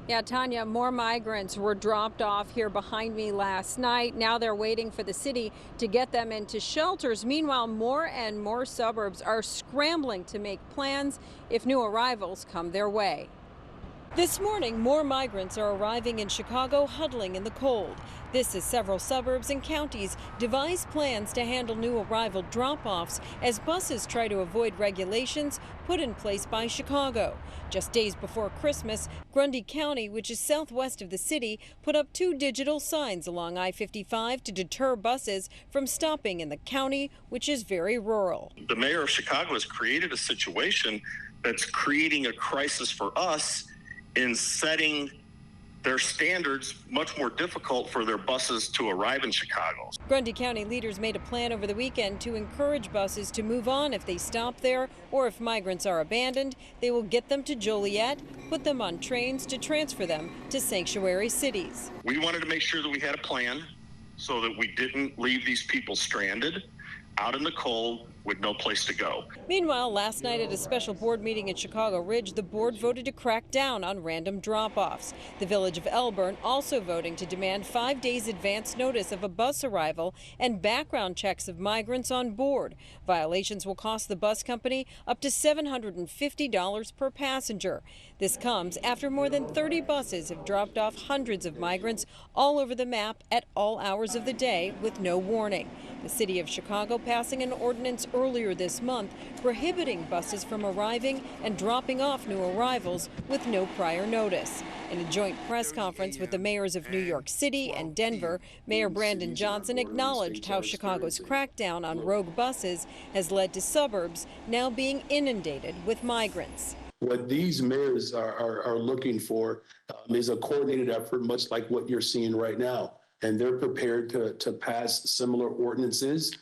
Yeah, Tanya, more migrants were dropped off here behind me last night. Now they're waiting for the city to get them into shelters. Meanwhile, more and more suburbs are scrambling to make plans if new arrivals come their way. This morning, more migrants are arriving in Chicago, huddling in the cold. This as several suburbs and counties devise plans to handle new arrival drop-offs as buses try to avoid regulations put in place by Chicago. Just days before Christmas, Grundy County, which is southwest of the city, put up 2 digital signs along I-55 to deter buses from stopping in the county, which is very rural. The mayor of Chicago has created a situation that's creating a crisis for us in setting their standards much more difficult for their buses to arrive in Chicago. Grundy County leaders made a plan over the weekend to encourage buses to move on if they stop there, or if migrants are abandoned, they will get them to Joliet, put them on trains to transfer them to sanctuary cities. We wanted to make sure that we had a plan so that we didn't leave these people stranded out in the cold with no place to go. Meanwhile, last night at a special board meeting in Chicago Ridge, the board voted to crack down on random drop-offs. The village of Elburn also voting to demand 5 days advance notice of a bus arrival and background checks of migrants on board. Violations will cost the bus company up to $750 per passenger. This comes after more than 30 buses have dropped off hundreds of migrants all over the map at all hours of the day with no warning. The city of Chicago passing an ordinance earlier this month prohibiting buses from arriving and dropping off new arrivals with no prior notice. In a joint press conference with the mayors of New York City and Denver, Mayor Brandon Johnson acknowledged how Chicago's crackdown on rogue buses has led to suburbs now being inundated with migrants. What these mayors are looking for is a coordinated effort, much like what you're seeing right now. And they're prepared to pass similar ordinances.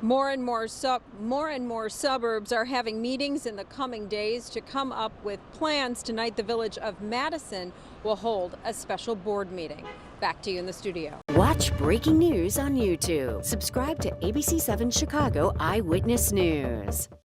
More and more suburbs are having meetings in the coming days to come up with plans. Tonight, the village of Madison will hold a special board meeting. Back to you in the studio. Watch breaking news on YouTube. Subscribe to ABC7 Chicago Eyewitness News.